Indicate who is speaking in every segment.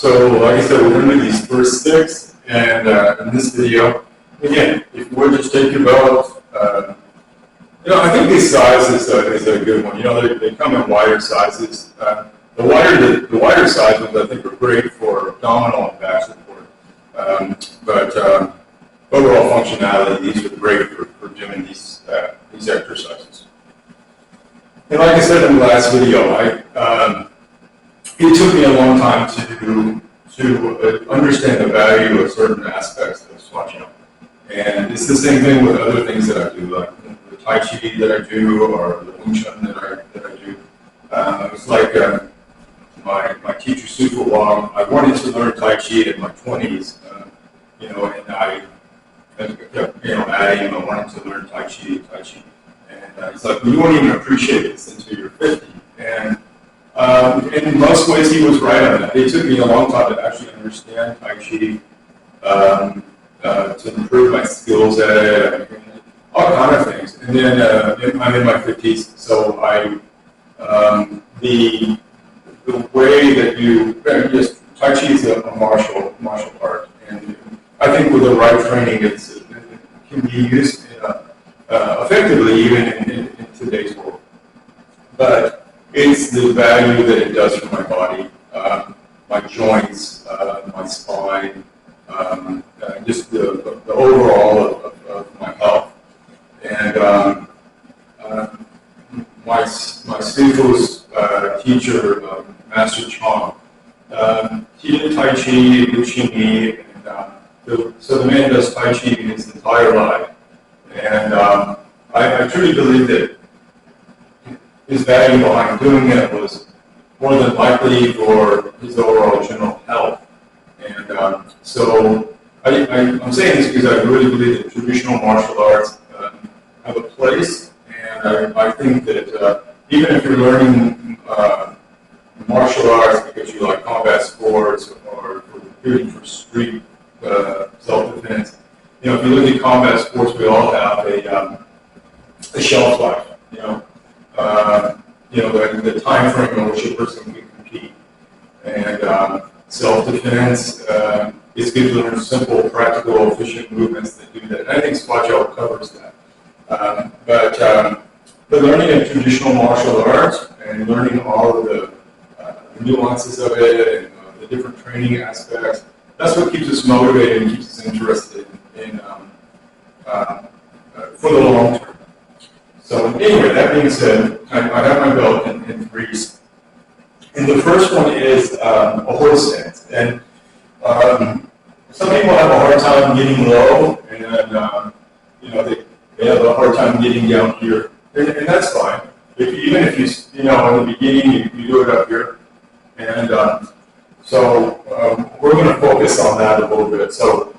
Speaker 1: So, like I said, we're going to do these first 6, and in this video, again, if you would just take your belt, I think this size is a good one. They come in wider sizes. The wider size ones I think are great for abdominal and back support, but overall functionality, these are great for doing these exercises. And like I said in the last video, it took me a long time to understand the value of certain aspects of Chiao. And it's the same thing with other things that I do, like the Tai Chi that I do, or the Wing Chun that I do. It's like my teacher, Super Wong, I wanted to learn Tai Chi in my 20s, and I kept adding, I wanted to learn Tai Chi. And it's like, you won't even appreciate this until you're 50. And in most ways, he was right on that. It took me a long time to actually understand Tai Chi, to improve my skills at it, all kind of things. And then I'm in my 50s, so the way that Tai Chi is a martial art, and I think with the right training, it can be used effectively even in today's world. But it's the value that it does for my body, my joints, my spine, just the overall of my health. And my Sifu's teacher, Master Chiao, he did Tai Chi, did Qingyi, and so the man does Tai Chi his entire life. And I truly believe that his value behind doing it was more than likely for his overall general health. And so I'm saying this because I really believe that traditional martial arts have a place, and I think that even if you're learning martial arts because you like combat sports or recruiting for street self-defense, if you look at combat sports, we all have a shelf life. The time frame in which a person can compete, and self-defense. It's good to learn simple, practical, efficient movements that do that. And I think Chiao covers that. But learning a traditional martial arts and learning all of the nuances of it and the different training aspects, that's what keeps us motivated and keeps us interested in for the long term. So anyway, that being said, I have my belt in 3s. And the first one is a horse stance. And some people have a hard time getting low, and they have a hard time getting down here, and that's fine. Even if you in the beginning you do it up here, and so we're going to focus on that a little bit. So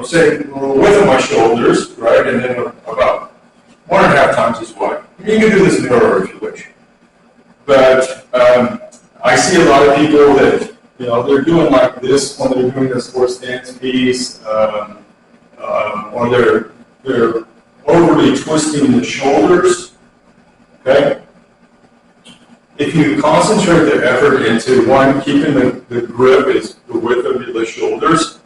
Speaker 1: say the width of my shoulders, right, and then about 1.5 times as wide. You can do this mirror if you wish. But I see a lot of people that they're doing like this when they're doing this horse stance piece, or they're overly twisting the shoulders. Okay. If you concentrate the effort into one, keeping the grip is the width of the shoulders,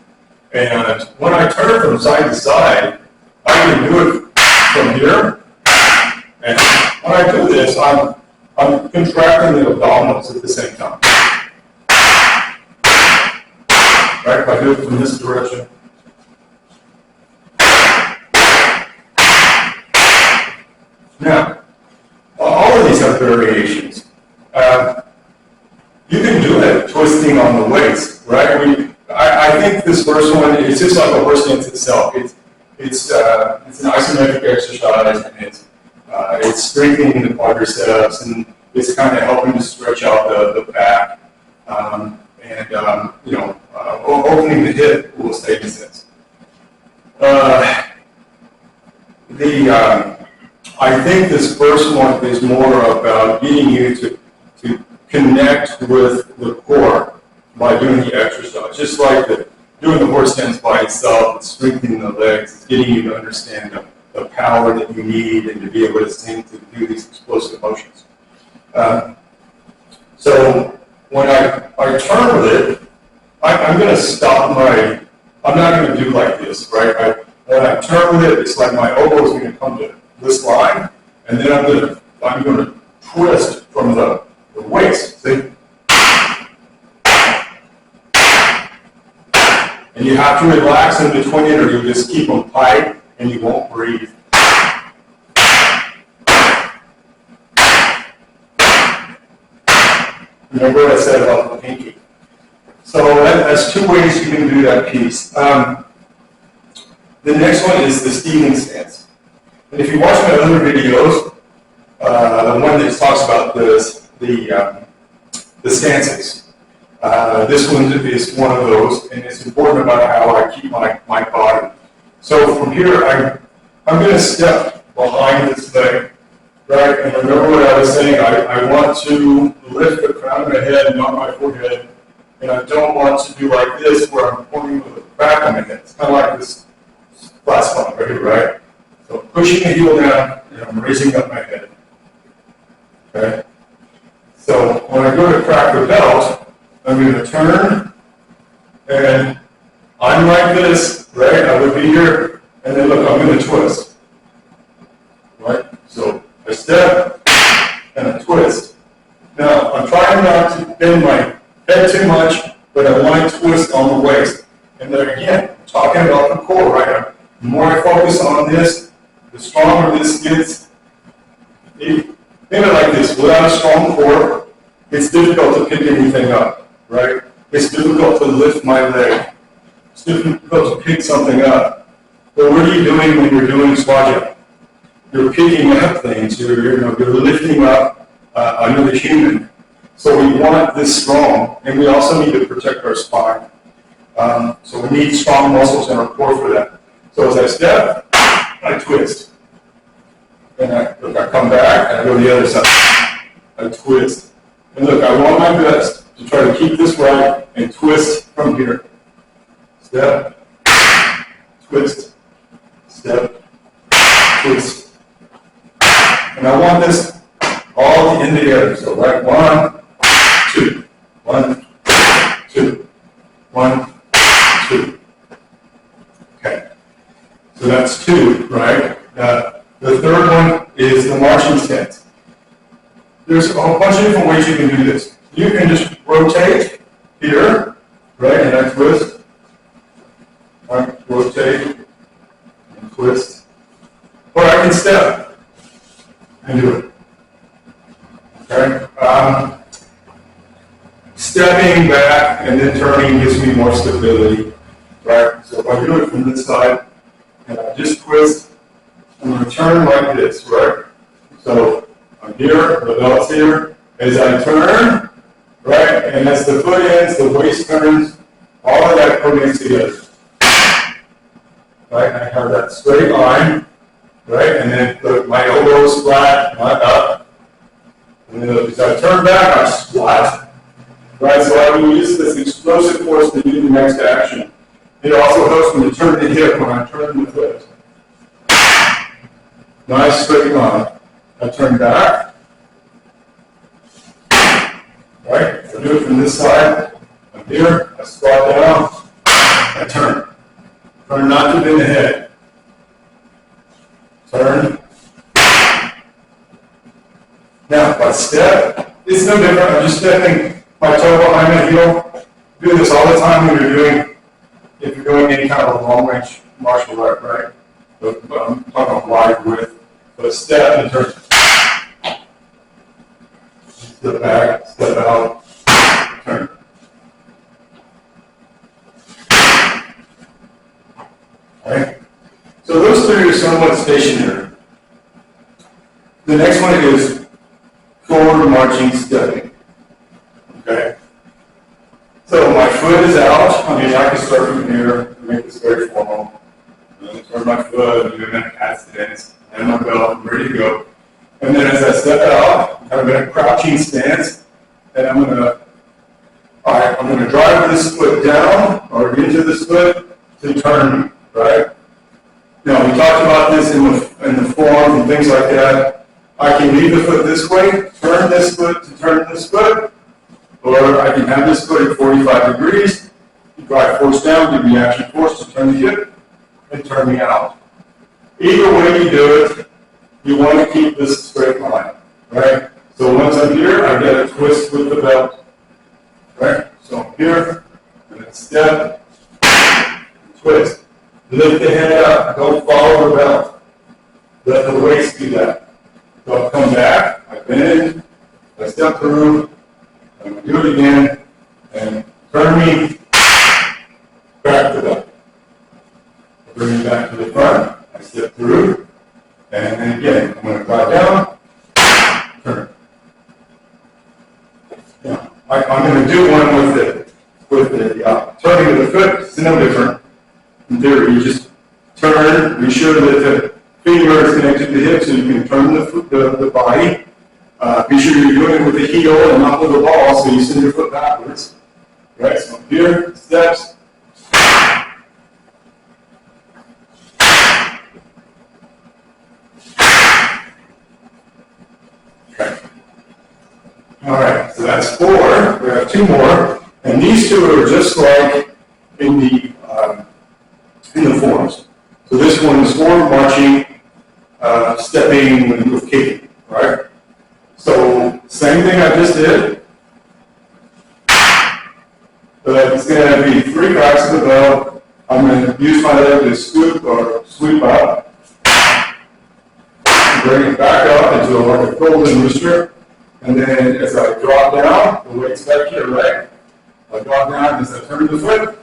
Speaker 1: and when I turn from side to side, I can do it from here. And when I do this, I'm contracting the abdominals at the same time. Right? If I do it from this direction. Now, all of these have variations. You can do it twisting on the waist, right? I think this first one, it's just like a horse stance itself. It's an isometric exercise, and it's strengthening the quadriceps, and it's kind of helping to stretch out the back, opening the hip will stay the same. I think this first one is more about getting you to connect with the core by doing the exercise. Just like doing the horse stance by itself, it's strengthening the legs, it's getting you to understand the power that you need and to be able to do these explosive motions. So when I turn with it, I'm going to stop I'm not going to do like this, right? When I turn with it, it's like my elbow is going to come to this line, and then I'm going to twist from the waist, see? And you have to relax in between it, or you'll just keep them tight, and you won't breathe. Remember what I said about the pinky. So that's two ways you can do that piece. The next one is the stealing stance. And if you watch my other videos, the one that talks about the stances, this one is one of those, and it's important about how I keep my body. So from here, I'm going to step behind this leg, right? And remember what I was saying, I want to lift the crown of my head, not my forehead, and I don't want to do like this where I'm pointing with the back of my head. It's kind of like this flat spot right here, right? So pushing the heel down, and I'm raising up my head. Okay? So when I go to crack the belt, I'm going to turn, and I'm like this, right? I would be here, and then look, I'm going to twist. Right? So I step, and I twist. Now, I'm trying not to bend my head too much, but I want to twist on the waist. And then again, I'm talking about the core, right? The more I focus on this, the stronger this gets. Think of it like this, without a strong core, it's difficult to pick anything up, right? It's difficult to lift my leg. It's difficult to pick something up. But what are you doing when you're doing squat jump? You're picking up things, you're lifting up another human. So we want this strong, and we also need to protect our spine. So we need strong muscles in our core for that. So as I step, I twist. And I come back, and I go to the other side. I twist. And look, I want my best to try to keep this right and twist from here. Step, twist, step, twist. And I want this all in the air. So right, 1, 2, 1, 2, 1, 2. Okay. So that's 2, right? The third one is the marching stance. There's a whole bunch of different ways you can do this. You can just rotate here, right, and I twist. I rotate and twist. Or I can step and do it. Okay? Stepping back and then turning gives me more stability, right? So if I do it from this side, and I just twist, I'm going to turn like this, right? So I'm here, the belt's here. As I turn, right, and as the foot ends, the waist turns, all of that coordinates together. Right, and I have that straight line, right, and then my elbows flat, not up. And then as I turn back, I squat. Right, so I will use this explosive force to do the next action. It also helps me to turn the hip when I turn the foot. Nice straight line. I turn back. Right, I do it from this side. I'm here, I squat down, I turn. Turn not to bend the head. Turn. Now, if I step, it's no different. I'm just stepping my toe behind my heel. Do this all the time when if you're doing any kind of a long range martial art, right? But I'm talking about wide width. But step and turn. Step back, step out, turn. Right? So those three are somewhat stationary. The next one is forward marching stepping. Okay? So my foot is out. I mean, I can start from here, make this very formal. Turn my foot, do a cat stance, and my belt, I'm ready to go. And then as I step out, I'm kind of in a crouching stance, and I'm gonna drive this foot down or into this foot to turn, right? Now, we talked about this in the form and things like that. I can leave the foot this way, turn this foot to turn this foot, Or I can have this foot at 45 degrees, you drive force down, give reaction force to turn the hip, and turn me out. Either way you do it, you want to keep this straight line, right? So once I'm here, I get a twist with the belt, right? So I'm here, and then step, twist. Lift the head up, don't follow the belt. Let the waist do that. So I'll come back, I bend, I step through, I'm going to do it again, and turn me, back to that. Bring me back to the front, I step through, and then again, I'm going to glide down, turn. Now, I'm going to do one with the turning of the foot. It's no different. In theory, you just turn, be sure that the finger is connected to the hip so you can turn the body. Be sure you're doing it with the heel and not with the ball, so you send your foot backwards. Right, so here, steps. Okay. All right, so that's 4. We have 2 more, and these 2 are just like in the forms. So this one is forward marching, stepping with kicking, right? So same thing I just did, but it's going to be 3 cracks of the belt. I'm going to use my leg to scoop or sweep up, bring it back up into like a golden rooster, and then as I drop down, the weight's back here, right? I drop down as I turn the foot,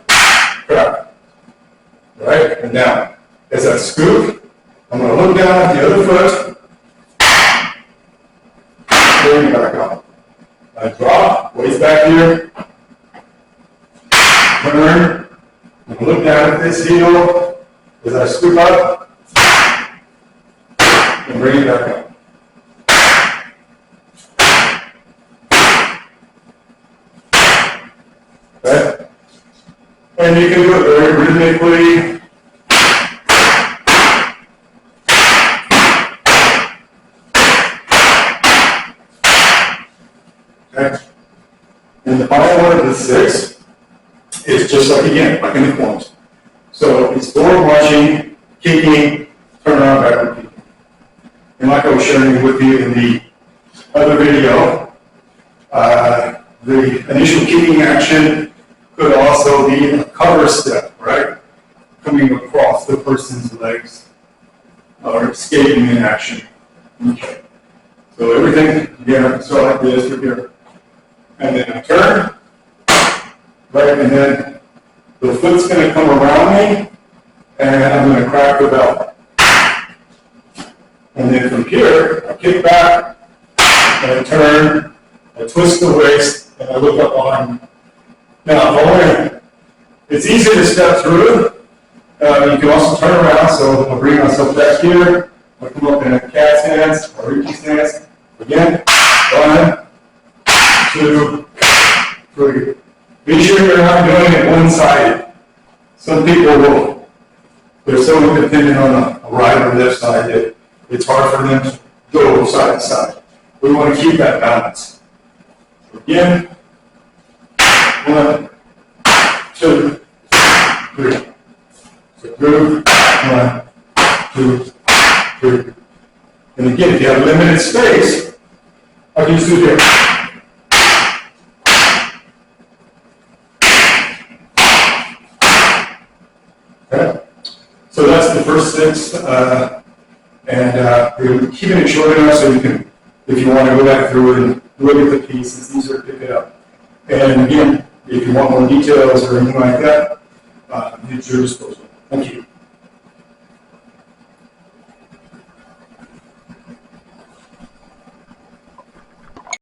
Speaker 1: crack, right, and down. As I scoop, I'm going to look down at the other foot, bring it back up. I drop, weight's back here, turn, and look down at this heel as I scoop up, and bring it back up. Okay? And you can do it very rhythmically. Okay? And the final one of the 6 is just like, again, like in the forms. So it's forward marching, kicking, turn around, backward kicking. And like I was sharing with you in the other video, the initial kicking action could also be a cover step, right? Coming across the person's legs or escaping in action. Okay. So everything, again, I can start like this right here. And then I turn, right, and then the foot's going to come around me, and I'm going to crack the belt. And then from here, I kick back, and I turn, I twist the waist, and I look up behind me. Now, it's easy to step through. You can also turn around, so I'll bring myself back here. I'll come up in a cat stance or Ricky stance. Again, 1, 2, 3. Be sure you're not doing it one-sided. Some people will. They're so dependent on a right or left side that it's hard for them to go side to side. We want to keep that balance. Again, 1, 2, 3. So through, 1, 2, 3. And again, if you have limited space, I can just do here. Okay. So that's the first 6, and we're keeping it short enough so you can, if you want to go back through it and look at the piece, it's easier to pick it up. And again, if you want more details or anything like that, it's your disposal.